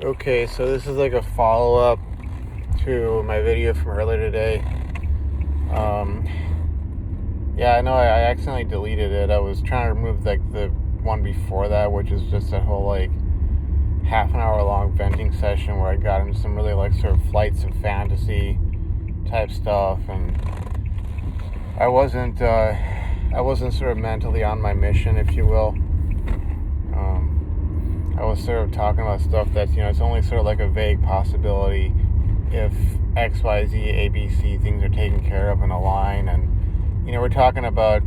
Okay, so this is like a follow-up to my video from earlier today. Um, yeah, I know I accidentally deleted it. I was trying to remove like the one before that, which is just a whole like half an hour long venting session where I got into some really like sort of flights of fantasy type stuff, and I wasn't sort of mentally on my mission, if you will. I was sort of talking about stuff that's, it's only sort of like a vague possibility if X, Y, Z, A, B, C things are taken care of in a line. And, we're talking about,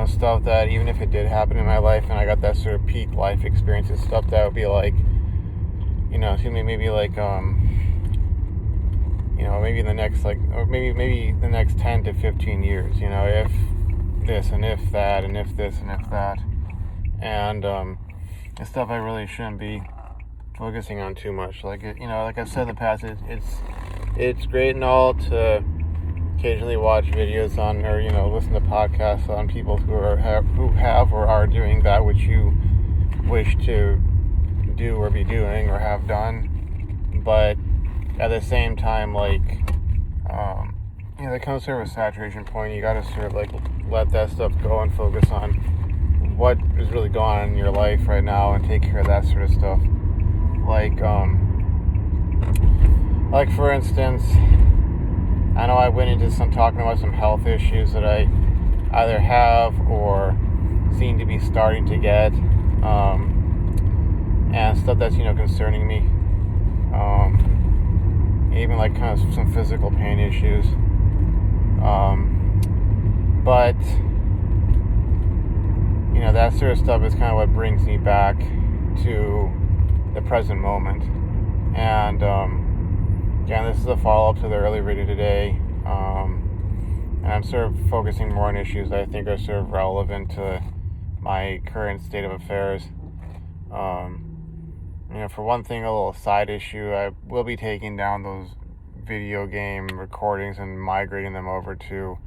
stuff that even if it did happen in my life and I got that sort of peak life experience, it's stuff that would be like, maybe like, maybe in the next, like, or maybe the next 10 to 15 years, if this and if that and if this and if that. And, it's stuff I really shouldn't be focusing on too much. Like like I've said in the past, it's great and all to occasionally watch videos on, or listen to podcasts on people who have or are doing that which you wish to do or be doing or have done. But at the same time, like there comes sort of a saturation point. You got to sort of like let that stuff go and focus on what is really going on in your life right now and take care of that sort of stuff. Like for instance, I know I went into some talking about some health issues that I either have or seem to be starting to get, and stuff that's concerning me, even like kind of some physical pain issues, but that sort of stuff is kind of what brings me back to the present moment. And again, this is a follow-up to the earlier video today, and I'm sort of focusing more on issues that I think are sort of relevant to my current state of affairs. For one thing, a little side issue, I will be taking down those video game recordings and migrating them over to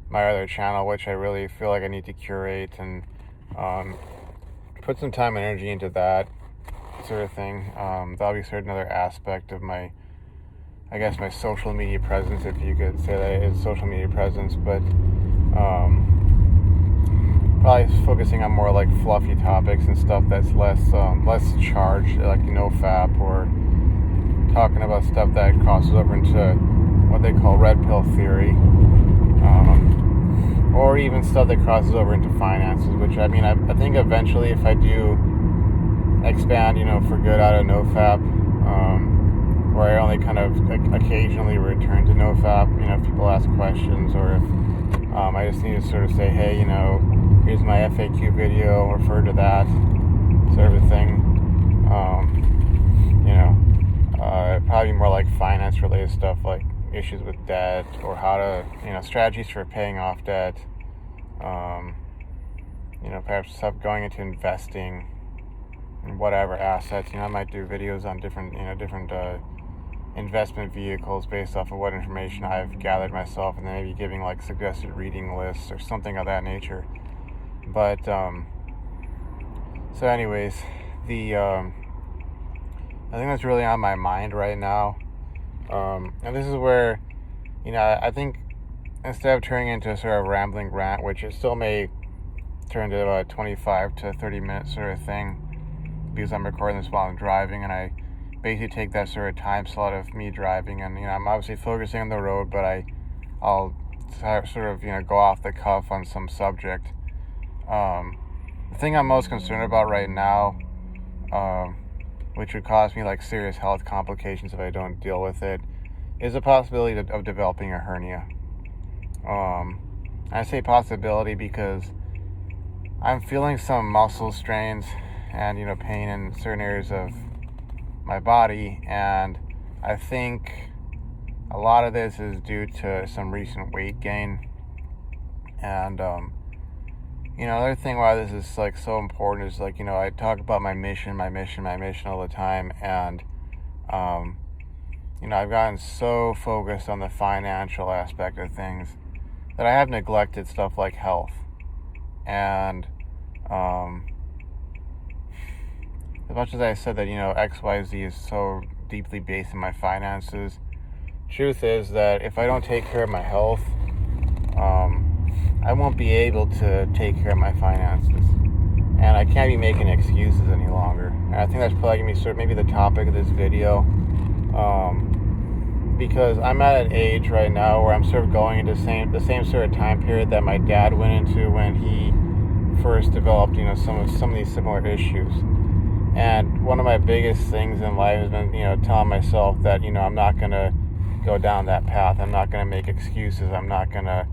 my other channel, which I really feel like I need to curate and put some time and energy into that sort of thing. That'll be sort of another aspect of my social media presence, if you could say that it is social media presence, but probably focusing on more like fluffy topics and stuff that's less charged, like NoFap, or talking about stuff that crosses over into what they call red pill theory, or even stuff that crosses over into finances, which I think eventually, if I do expand, for good out of NoFap, where I only kind of occasionally return to NoFap, if people ask questions, or if I just need to sort of say, hey, here's my FAQ video, refer to that sort of a thing. Probably more like finance related stuff, like issues with debt, or how to, strategies for paying off debt, perhaps stuff going into investing in whatever assets. I might do videos on different investment vehicles based off of what information I've gathered myself, and then maybe giving like suggested reading lists or something of that nature. But so anyways, I think that's really on my mind right now, and this is where I think instead of turning into a sort of rambling rant, which it still may turn to about 25 to 30 minute sort of thing, because I'm recording this while I'm driving, and I basically take that sort of time slot of me driving, and I'm obviously focusing on the road, but I'll sort of go off the cuff on some subject. The thing I'm most concerned about right now, which would cause me like serious health complications if I don't deal with it, is the possibility of developing a hernia. I say possibility because I'm feeling some muscle strains and pain in certain areas of my body, and I think a lot of this is due to some recent weight gain. And another thing why this is like so important is like I talk about my mission all the time, and I've gotten so focused on the financial aspect of things that I have neglected stuff like health. And as much as I said that, XYZ is so deeply based in my finances, truth is that if I don't take care of my health, I won't be able to take care of my finances. And I can't be making excuses any longer. And I think that's probably going to be sort of maybe the topic of this video. Because I'm at an age right now where I'm sort of going into the same sort of time period that my dad went into when he first developed, some of these similar issues. And one of my biggest things in life has been, telling myself that, I'm not going to go down that path. I'm not going to make excuses. I'm not going to,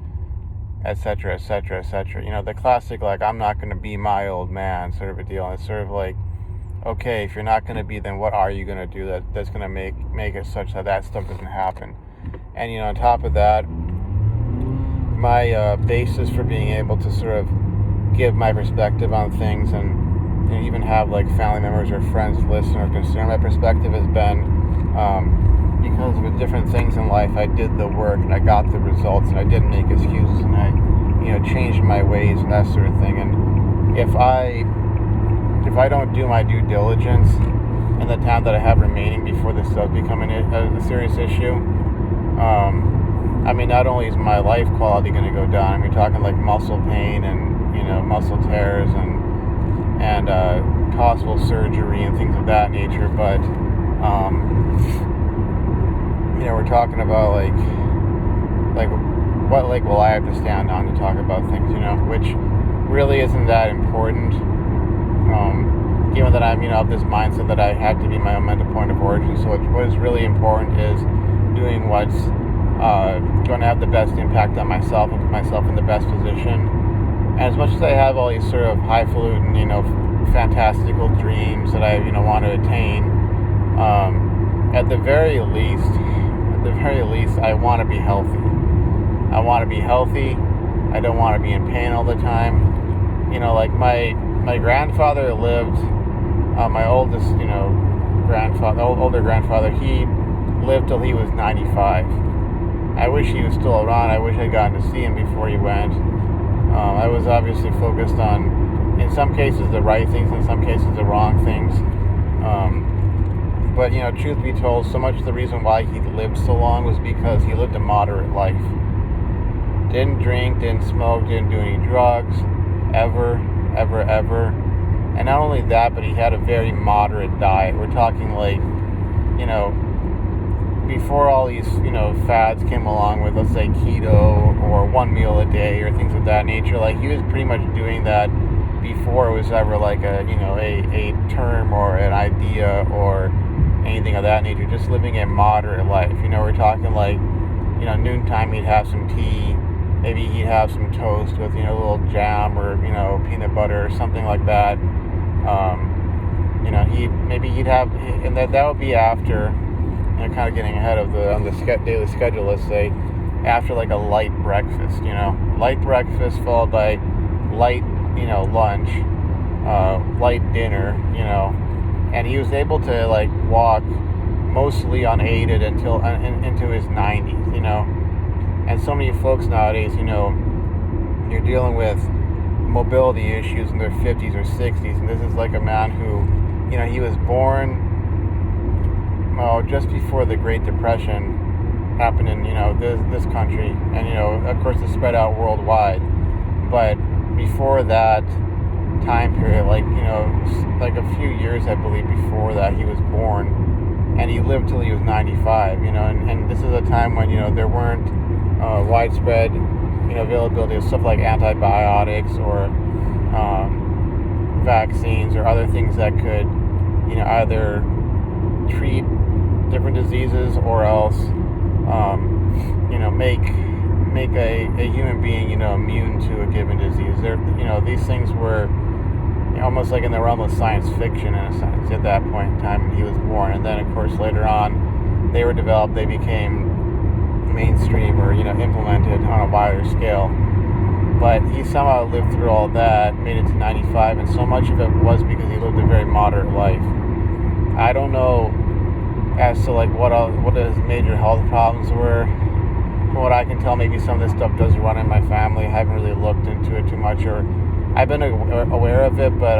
et cetera, et cetera, et cetera. The classic, like, I'm not going to be my old man sort of a deal. And it's sort of like, okay, if you're not going to be, then what are you going to do that's going to make it such that stuff doesn't happen? And, on top of that, my basis for being able to sort of give my perspective on things and even have, like, family members or friends listen or consider my perspective has been because with different things in life, I did the work and I got the results and I didn't make excuses and I, changed my ways and that sort of thing. And if I don't do my due diligence in the time that I have remaining before this does become a serious issue, not only is my life quality going to go down, we're talking like muscle pain and, muscle tears and possible surgery and things of that nature, but, we're talking about like what leg will I have to stand on to talk about things, which really isn't that important. Given that I'm, of this mindset that I have to be my own mental point of origin. So what is really important is doing what's going to have the best impact on myself and put myself in the best position. And as much as I have all these sort of highfalutin, fantastical dreams that I, want to attain, at the very least, I want to be healthy. I want to be healthy. I don't want to be in pain all the time. Like my grandfather lived, my oldest, older grandfather, he lived till he was 95. I wish he was still around. I wish I'd gotten to see him before he went. I was obviously focused on, in some cases, the right things, in some cases, the wrong things. But, truth be told, so much of the reason why he lived so long was because he lived a moderate life. Didn't drink, didn't smoke, didn't do any drugs, ever. And not only that, but he had a very moderate diet. We're talking like, before all these, fads came along with, let's say, keto or one meal a day or things of that nature. Like, he was pretty much doing that before it was ever like a term or an idea or anything of that nature. Just living a moderate life. We're talking like, noontime he'd have some tea. Maybe he'd have some toast with, a little jam or, peanut butter or something like that. He'd have, and that would be after, kind of getting ahead of on the daily schedule, let's say, after like a light breakfast, light breakfast followed by light, lunch, light dinner, and he was able to like walk mostly unaided until into his 90s, and so many folks nowadays, you're dealing with mobility issues in their 50s or 60s, and this is like a man who, he was born just before the Great Depression happened in, this country, and, of course it's spread out worldwide, but before that time period, like a few years, I believe, before that, he was born, and he lived till he was 95, and this is a time when, there weren't widespread, availability of stuff like antibiotics or vaccines or other things that could, either treat different diseases or else, make a human being, immune to a given disease. These things were almost like in the realm of science fiction in a sense at that point in time when he was born. And then, of course, later on, they were developed, they became mainstream or, implemented on a wider scale. But he somehow lived through all that, made it to 95, and so much of it was because he lived a very moderate life. I don't know as to what his major health problems were. From what I can tell, maybe some of this stuff does run in my family. I haven't really looked into it too much, or I've been aware of it, but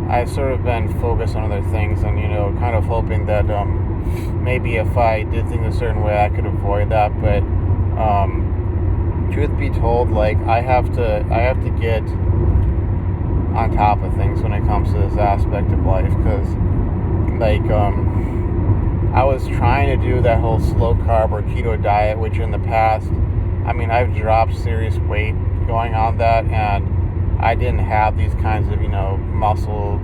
I've sort of been focused on other things, and kind of hoping that maybe if I did things a certain way, I could avoid that. But truth be told, like I have to get on top of things when it comes to this aspect of life, because like I was trying to do that whole slow carb or keto diet, which in the past, I mean, I've dropped serious weight going on that, and I didn't have these kinds of muscle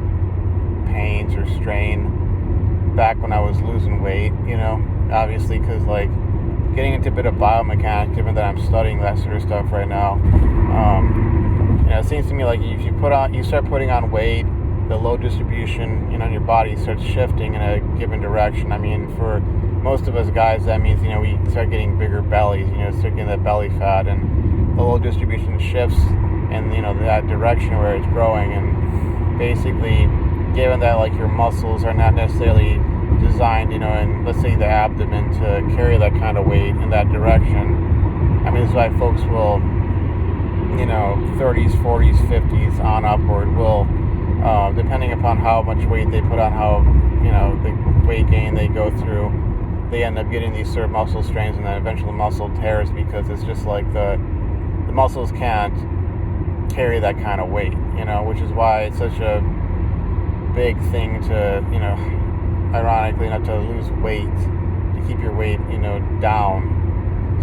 pains or strain back when I was losing weight, obviously, because like getting into a bit of biomechanics, given that I'm studying that sort of stuff right now, it seems to me like if you start putting on weight, the load distribution, in your body starts shifting in a given direction. I mean, for most of us guys, that means, we start getting bigger bellies, start getting that belly fat, and the load distribution shifts in, that direction where it's growing. And basically, given that, like, your muscles are not necessarily designed, in, let's say, the abdomen to carry that kind of weight in that direction, I mean, this is why folks will, 30s, 40s, 50s on upward will, depending upon how much weight they put on, how, the weight gain they go through, they end up getting these sort of muscle strains and then eventual muscle tears, because it's just like the muscles can't carry that kind of weight, which is why it's such a big thing to, ironically, not to lose weight, to keep your weight, down,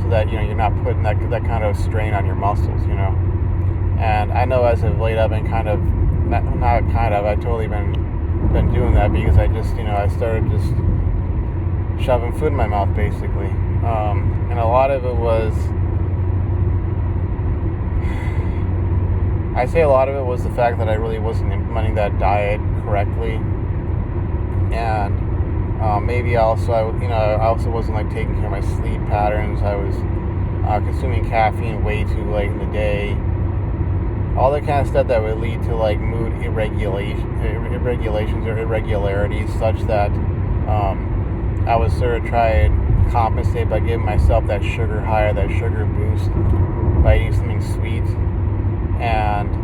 so that, you're not putting that kind of strain on your muscles, And I know as of late I've been I've totally been doing that, because I just, I started just shoving food in my mouth, basically. And a lot of it was, the fact that I really wasn't implementing that diet correctly. And maybe also, I also wasn't like taking care of my sleep patterns. I was consuming caffeine way too late in the day. All that kind of stuff that would lead to like mood irregulations or irregularities, such that I would sort of try and compensate by giving myself that sugar high or that sugar boost by eating something sweet. And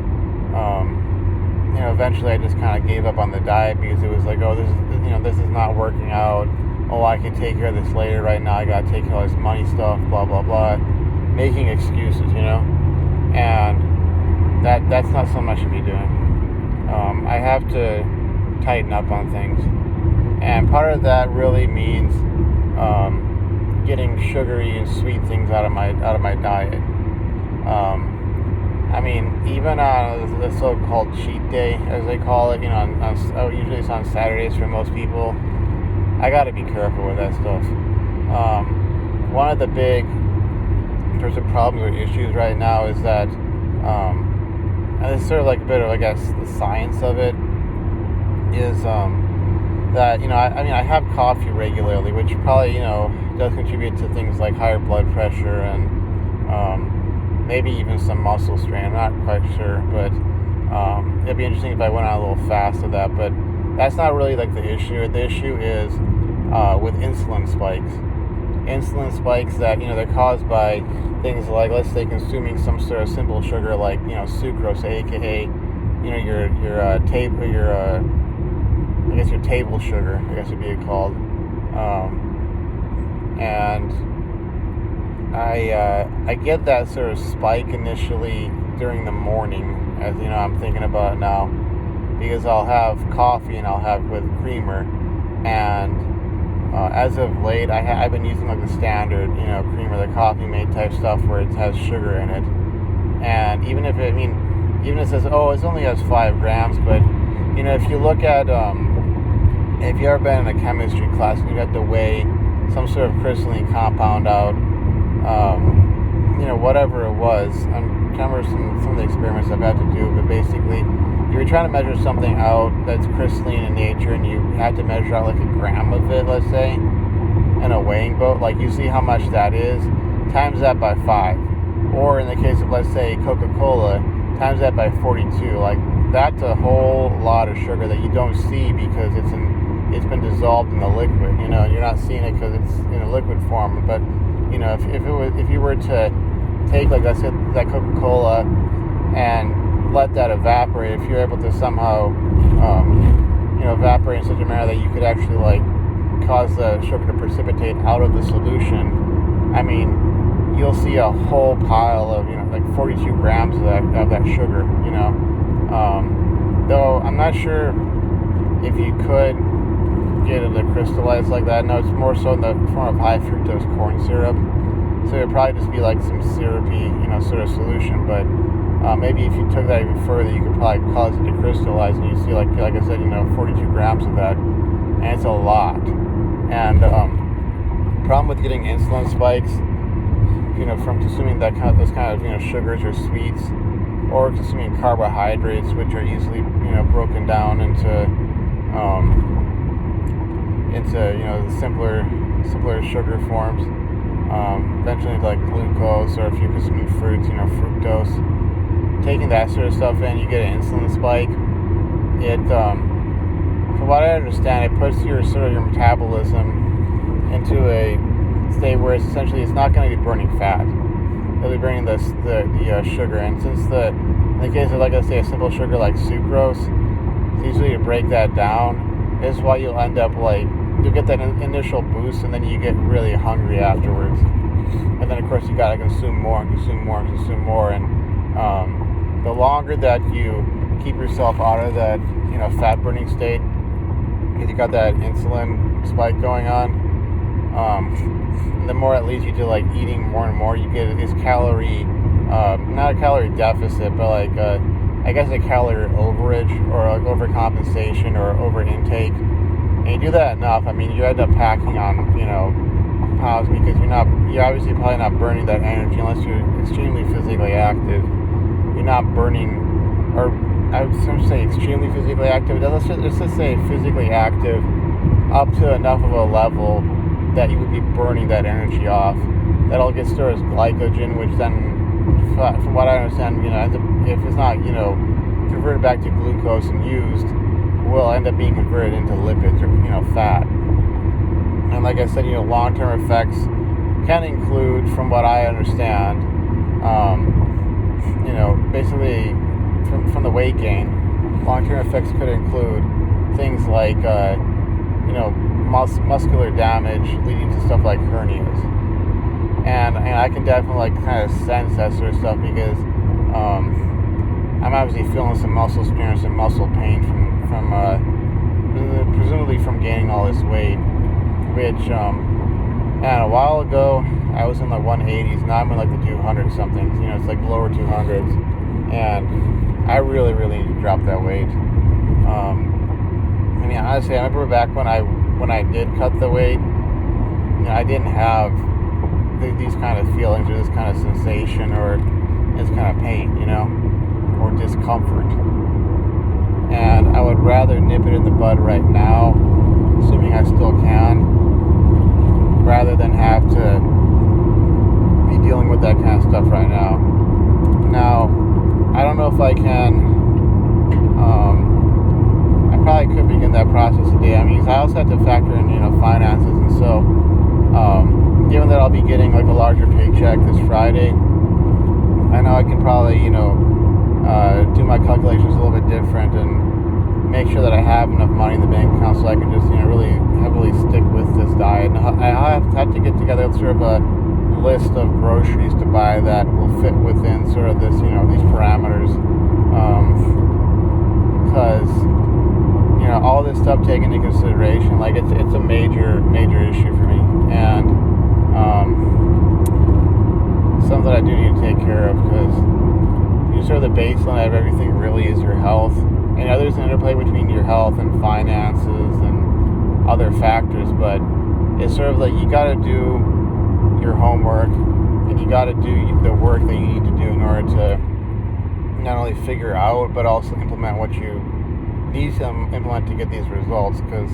eventually I just kind of gave up on the diet, because it was like, oh, this is not working out. Oh, I can take care of this later. Right now I gotta take care of this money stuff, blah blah blah, making excuses, and that's not something I should be doing. I have to tighten up on things, and part of that really means getting sugary and sweet things out of my diet. I mean, even on the so-called cheat day, as they call it, usually it's on Saturdays for most people, I got to be careful with that stuff. One of the big sorts of problems or issues right now is that, and it's sort of like a bit of, I guess, the science of it, is that, I have coffee regularly, which probably, does contribute to things like higher blood pressure and maybe even some muscle strain. I'm not quite sure, but it'd be interesting if I went on a little fast of that. But that's not really like the issue. The issue is with insulin spikes. Insulin spikes that, they're caused by things like, let's say, consuming some sort of simple sugar like, sucrose, aka, your table sugar, I guess it'd be called. And I get that sort of spike initially during the morning, as I'm thinking about it now, because I'll have coffee and I'll have with creamer, and as of late I've been using like the standard creamer, the Coffee Mate type stuff where it has sugar in it, and even if it says, oh, it only has 5 grams, but if you look at if you ever been in a chemistry class and you had to weigh some sort of crystalline compound out, whatever it was. I'm trying to remember some of the experiments I've had to do, but basically, you were trying to measure something out that's crystalline in nature, and you had to measure out like a gram of it, let's say, in a weighing boat. Like, you see how much that is, times that by 5. Or in the case of, let's say, Coca-Cola, times that by 42. Like, that's a whole lot of sugar that you don't see because it's been dissolved in the liquid, and you're not seeing it because it's in a liquid form. But if you were to take, like I said, that Coca-Cola and let that evaporate, if you're able to somehow evaporate in such a manner that you could actually like cause the sugar to precipitate out of the solution, I mean, you'll see a whole pile of, like 42 grams of that sugar, though I'm not sure if you could get it to crystallize like that. No, it's more so in the form of high fructose corn syrup, so it'd probably just be like some syrupy, sort of solution, but maybe if you took that even further, you could probably cause it to crystallize, and you see, like I said, 42 grams of that, and it's a lot. And problem with getting insulin spikes, from consuming those kind of sugars or sweets, or consuming carbohydrates, which are easily broken down into the simpler sugar forms, eventually into like glucose, or if you're consuming fruits, fructose. Taking that sort of stuff in, you get an insulin spike. It, from what I understand, it puts your metabolism into a state where it's not going to be burning fat. It'll be burning the sugar, and since in the case of, like I say, a simple sugar like sucrose, it's easy to break that down. This is why you'll end up you'll get that initial boost, and then you get really hungry afterwards. And then of course you gotta consume more, and the longer that you keep yourself out of that, fat burning state, because you got that insulin spike going on, the more it leads you to eating more and more. You get this calorie, not a calorie deficit, but I guess a calorie overage, or overcompensation, or over intake. And you do that enough, you end up packing on, pounds, because you're obviously probably not burning that energy unless you're extremely physically active. You're not burning, or I would say extremely physically active. Let's just say physically active up to enough of a level that you would be burning that energy off. That'll get stored as glycogen, which then, from what I understand, ends up, if it's not, converted back to glucose and used, will end up being converted into lipids, or, fat. And like I said, long-term effects can include, from what I understand, basically from the weight gain, long-term effects could include things like, muscular damage leading to stuff like hernias. And I can definitely kind of sense that sort of stuff, because I'm obviously feeling some muscle spasms and muscle pain from presumably from gaining all this weight, which a while ago I was in the 180s. Now I'm in the 200 somethings. It's lower 200s, and I really need to drop that weight. Honestly, I remember back when I did cut the weight, I didn't have these kind of feelings, or this kind of sensation, or this kind of pain, or discomfort. And I would rather nip it in the bud right now, assuming I still can, rather than have to be dealing with that kind of stuff right now. Now, I don't know if I can. I probably could begin that process today. I also have to factor in, finances, and so, given that I'll be getting a larger paycheck this Friday, I know I can probably, do my calculations a little bit different and make sure that I have enough money in the bank account so I can just, really heavily stick with this diet. And I have to get together sort of a list of groceries to buy that will fit within sort of this, these parameters. Because, all this stuff taken into consideration, it's a major issue for me. And something that I do need to take care of, because sort of the baseline of everything really is your health. And there's an interplay between your health and finances and other factors, but it's sort of you got to do your homework, and you got to do the work that you need to do in order to not only figure out, but also implement what you need to implement to get these results, because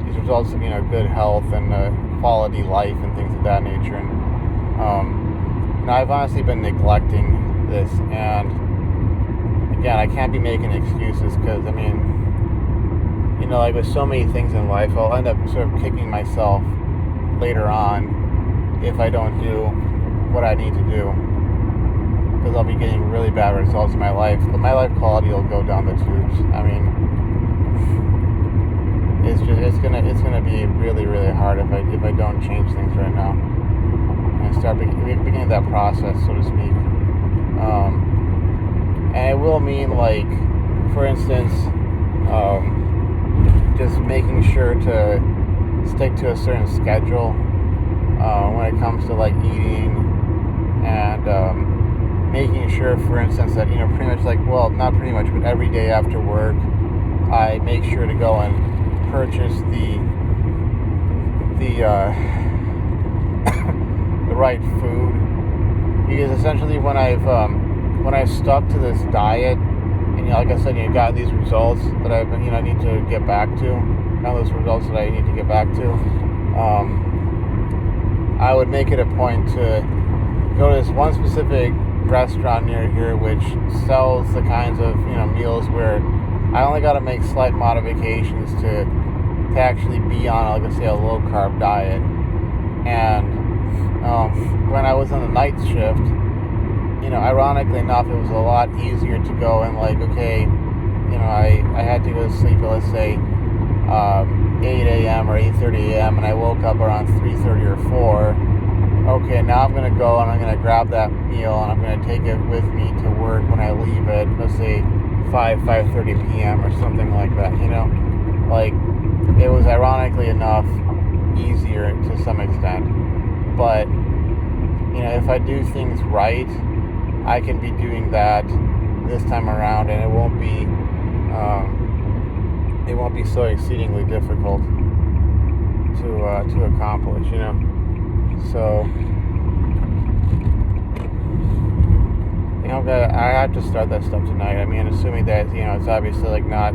these results of good health and quality life and things of that nature. And I've honestly been neglecting this, and again, I can't be making excuses, because with so many things in life, I'll end up sort of kicking myself later on if I don't do what I need to do, because I'll be getting really bad results in my life, but my life quality will go down the tubes. it's gonna be really, really hard if I don't change things right now and start beginning that process, so to speak. And it will mean, like, for instance, just making sure to stick to a certain schedule when it comes to like eating, and making sure, for instance, that pretty much, like, well, not pretty much, but every day after work, I make sure to go and purchase the the right food, because essentially when I've stuck to this diet, and like I said, got these results that I've been, I need to get back to, those results that I need to get back to, I would make it a point to go to this one specific restaurant near here which sells the kinds of meals where I only got to make slight modifications to actually be on, like I say, a low carb diet. And when I was on the night shift, ironically enough, it was a lot easier to go and, like, okay, I had to go to sleep at, let's say, 8 a.m. or 8:30 a.m. and I woke up around 3:30 or 4. Okay, now I'm going to go and I'm going to grab that meal and I'm going to take it with me to work when I leave at, let's say, 5:30 p.m. or something like that, Like, it was, ironically enough, easier to some extent. But, if I do things right, I can be doing that this time around, and it won't be so exceedingly difficult to accomplish, So I have to start that stuff tonight. I mean, assuming that it's obviously, like, not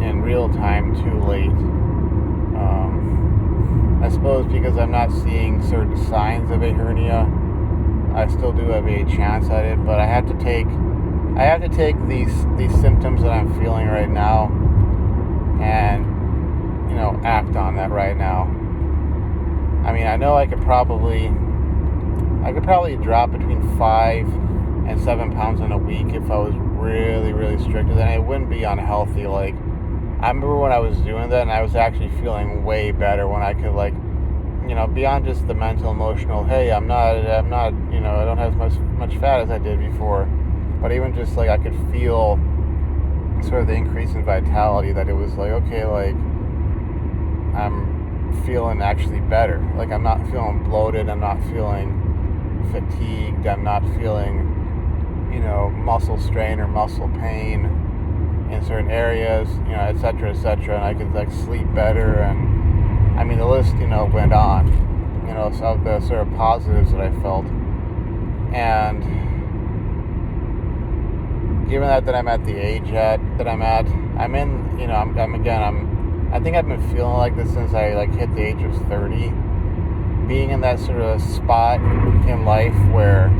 in real time too late. I suppose because I'm not seeing certain signs of a hernia, I still do have a chance at it. But I have to take these symptoms that I'm feeling right now and act on that right now. I mean, I know I could probably drop between 5 and 7 pounds in a week if I was really, really strict with it, and it wouldn't be unhealthy. Like, I remember when I was doing that, and I was actually feeling way better when I could, like, beyond just the mental, emotional, hey, I'm not, I don't have as much fat as I did before, but even just, like, I could feel sort of the increase in vitality, that it was like, okay, like, I'm feeling actually better. Like, I'm not feeling bloated, I'm not feeling fatigued, I'm not feeling, muscle strain or muscle pain in certain areas, et cetera, and I could, like, sleep better, and I mean, the list, went on, of the sort of positives that I felt. And given that I'm at the age that I'm at, I'm in, I think I've been feeling like this since I, like, hit the age of 30, being in that sort of spot in life where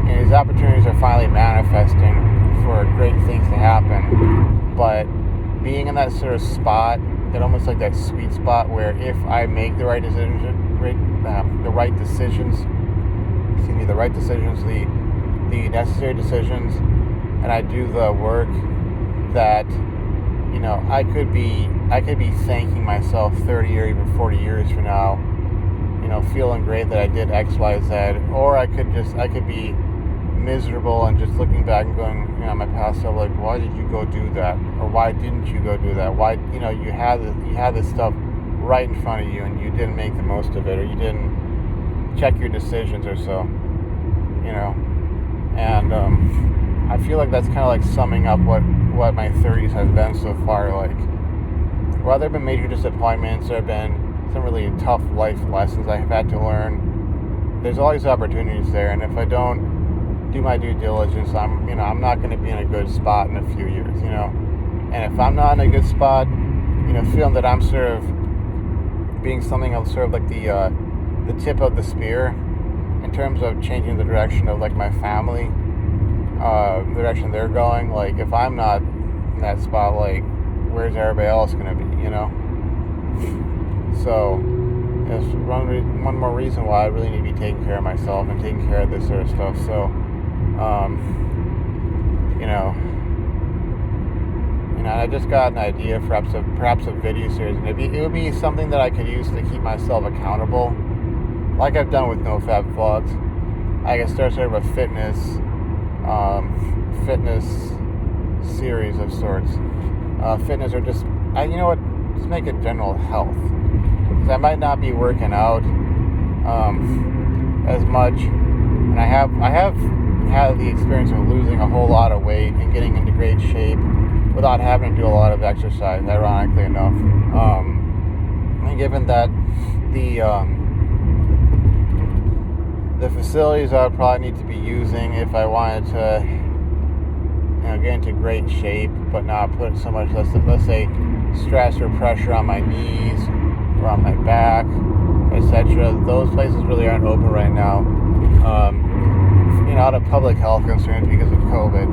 these opportunities are finally manifesting for great things to happen, but being in that sort of spot, that almost like that sweet spot where if I make the right decisions, the necessary decisions, and I do the work, that I could be thanking myself 30 or even 40 years from now, feeling great that I did X, Y, Z, or I could be miserable and just looking back and going, my past self, like, why did you go do that, or why didn't you go do that? Why, you had this stuff right in front of you and you didn't make the most of it, or you didn't check your decisions, or so, And I feel like that's kind of like summing up what my 30s has been so far. Like, while there have been major disappointments, there have been some really tough life lessons I have had to learn. There's always opportunities there, and if I don't do my due diligence, I'm not going to be in a good spot in a few years, And if I'm not in a good spot, feeling that I'm sort of being something else, sort of like the tip of the spear in terms of changing the direction of, like, my family, the direction they're going. Like, if I'm not in that spot, like, where's everybody else going to be, So, there's one more reason why I really need to be taking care of myself and taking care of this sort of stuff. So, I just got an idea for perhaps a video series, and it would be something that I could use to keep myself accountable, like I've done with NoFap Vlogs. I can start sort of a fitness series of sorts. Fitness, or just just make it general health. Because I might not be working out as much, and I have had the experience of losing a whole lot of weight and getting into great shape without having to do a lot of exercise, ironically enough. And given that the facilities I would probably need to be using if I wanted to get into great shape, but not put so much, let's say, stress or pressure on my knees or on my back, etc. Those places really aren't open right now, out of public health concerns because of COVID.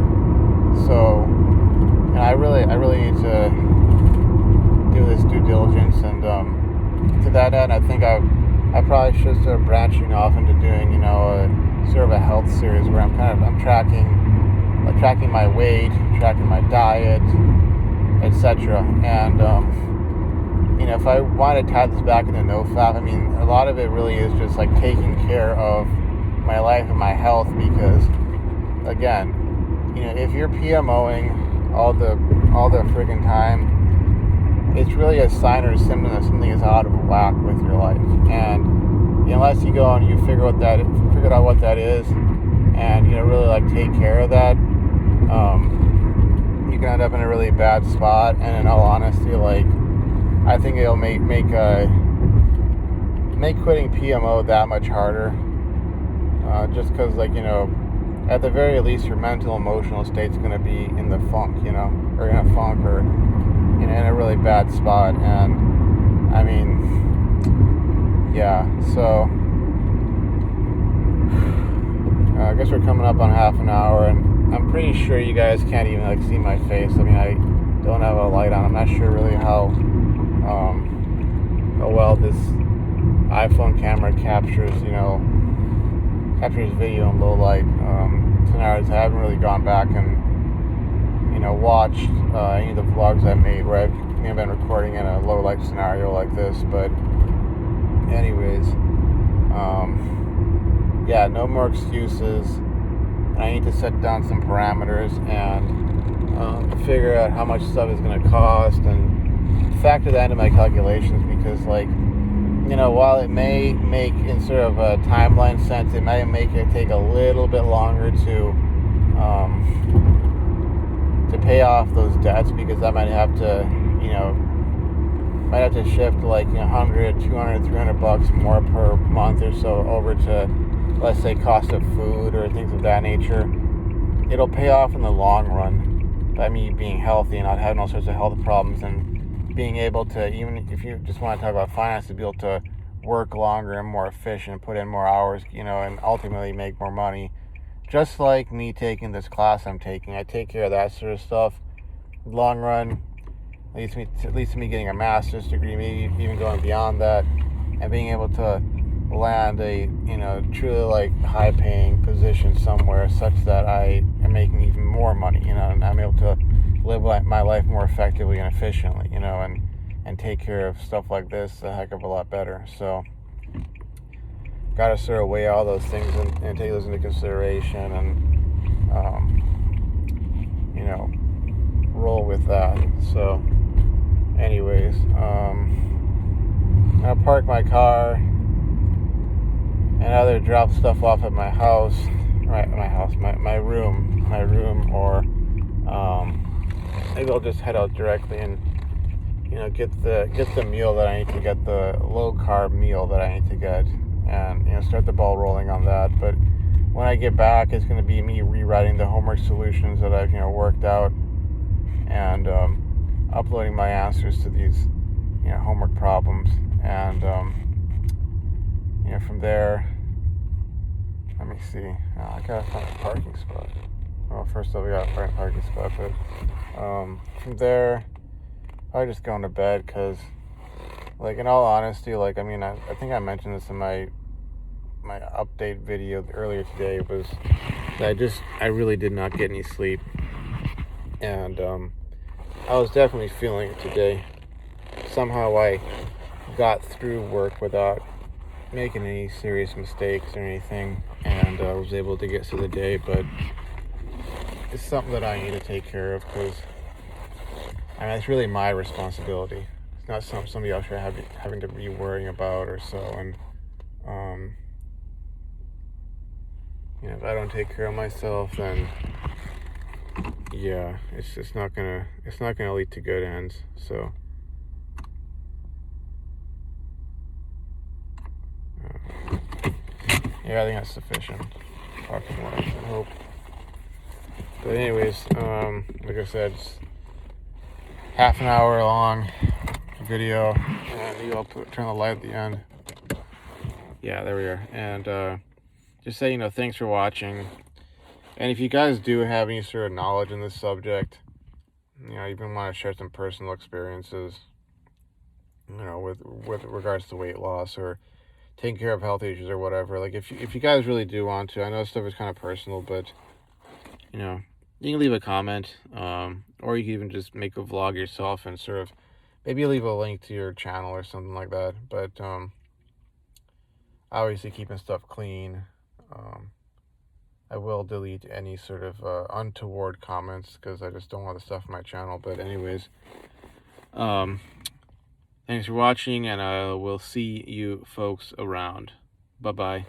So, and I really need to do this due diligence, and to that end, I think I probably should start branching off into doing, a sort of a health series where I'm tracking my weight, tracking my diet, etc. And if I want to tie this back into NoFap, a lot of it really is just like taking care of my life and my health, because again, if you're PMOing all the friggin' time, it's really a sign or a symptom that something is out of whack with your life. And unless you go and you figure out what that is, and really like take care of that, you can end up in a really bad spot. And in all honesty, like, I think it'll make quitting PMO that much harder. Just because, at the very least, your mental, emotional state's going to be in the funk, or in a funk, or in a really bad spot. And yeah, so I guess we're coming up on half an hour, and I'm pretty sure you guys can't even see my face. I don't have a light on. I'm not sure really how well this iPhone camera captures video in low light. Tonight I haven't really gone back and watched any of the vlogs I've made where I've been recording in a low light scenario like this. But anyways, no more excuses. I need to set down some parameters and figure out how much stuff is going to cost and factor that into my calculations, because while it may make, in sort of a timeline sense, it may make it take a little bit longer to pay off those debts, because I might have to shift like $100, $200, $300 more per month or so over to, let's say, cost of food or things of that nature. It'll pay off in the long run by me being healthy and not having all sorts of health problems, and being able to, even if you just want to talk about finance, to be able to work longer and more efficient, put in more hours, and ultimately make more money. Just like me taking this class I'm taking, I take care of that sort of stuff. Long run, leads to me getting a master's degree, maybe even going beyond that, and being able to land a truly high-paying position somewhere, such that I am making even more money, and I'm able to live my life more effectively and efficiently, and take care of stuff like this a heck of a lot better. So, got to sort of weigh all those things and take those into consideration, and roll with that. So, anyways, I'm gonna park my car and either drop stuff off at my house, my room, or maybe I'll just head out directly and get the meal that I need to get, the low carb meal that I need to get, and start the ball rolling on that. But when I get back, it's going to be me rewriting the homework solutions that I've worked out, and uploading my answers to these homework problems, and from there, let me see. I gotta find a parking spot. Well, first off, we gotta find a parking spot, but from there, I just going to bed, because, in all honesty, I think I mentioned this in my update video earlier today, was that I really did not get any sleep, and I was definitely feeling it today. Somehow I got through work without making any serious mistakes or anything, and I was able to get through the day, but it's something that I need to take care of, because it's really my responsibility. It's not somebody else you're having to be worrying about or so. And if I don't take care of myself, then yeah, it's not gonna lead to good ends. So yeah, I think that's sufficient. Talking more, I hope. But anyways, like I said, it's half an hour long video, and maybe I'll turn the light at the end. Yeah, there we are. And just say, thanks for watching. And if you guys do have any sort of knowledge in this subject, even want to share some personal experiences, with regards to weight loss or taking care of health issues or whatever. Like, if you guys really do want to, I know stuff is kind of personal, but you can leave a comment, or you can even just make a vlog yourself and sort of maybe leave a link to your channel or something like that. But obviously keeping stuff clean. I will delete any sort of untoward comments, because I just don't want the stuff on my channel. But anyways, thanks for watching, and I will see you folks around. Bye-bye.